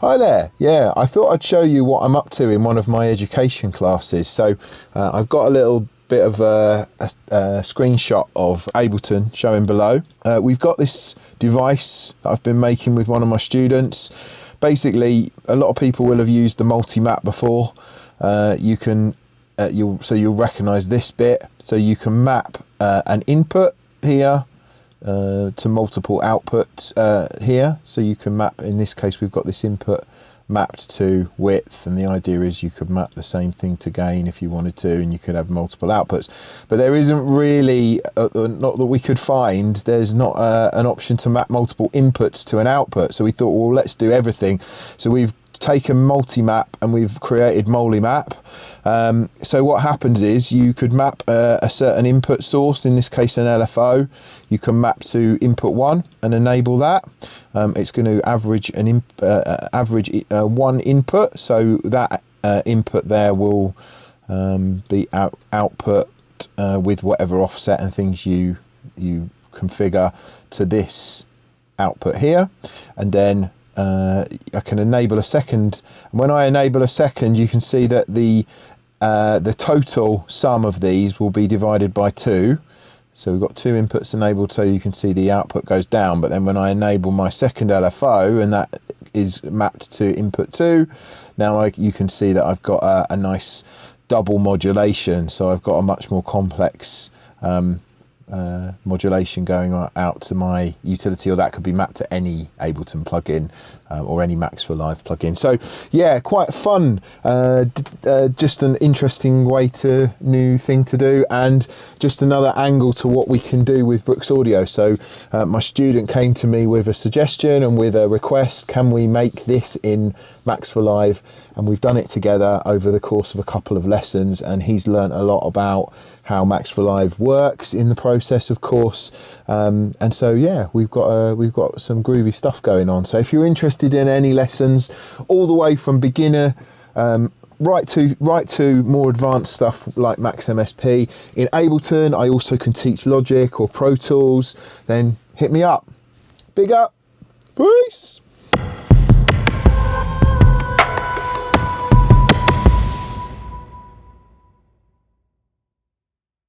Hi there. Yeah, I thought I'd show you what I'm up to in one of my education classes. So I've got a little bit of a screenshot of Ableton showing below. We've got this device that I've been making with one of my students. Basically, a lot of people will have used the Multimap before. You'll recognise this bit. So you can map an input here to multiple outputs here. So you can map, in this case we've got this input mapped to width, and the idea is you could map the same thing to gain if you wanted to, and you could have multiple outputs. But there isn't really, not that we could find, there's not an option to map multiple inputs to an output. So we thought, well, let's do everything. So we've taken Multimap and we've created Multimap. So what happens is you could map a certain input source, in this case an LFO. You can map to input 1 and enable that. It's going to average one input, so that input there will be output with whatever offset and things you configure to this output here. And then I can enable a second. When I enable a second, you can see that the total sum of these will be divided by 2. So we've got 2 inputs enabled, so you can see the output goes down. But then when I enable my second LFO, and that is mapped to input 2, now you can see that I've got a nice double modulation. So I've got a much more complex modulation going out to my utility, or that could be mapped to any Ableton plugin or any Max for Live plugin. So yeah, quite fun, just an interesting new thing to do, and just another angle to what we can do with BrooksAudio. So my student came to me with a suggestion and with a request, can we make this in Max for Live? And we've done it together over the course of a couple of lessons, and he's learnt a lot about how Max for Live works in the process, of course. And so yeah, we've got some groovy stuff going on. So if you're interested in any lessons, all the way from beginner right to more advanced stuff like Max MSP in Ableton, I also can teach Logic or Pro Tools, then hit me up. Big up. Peace.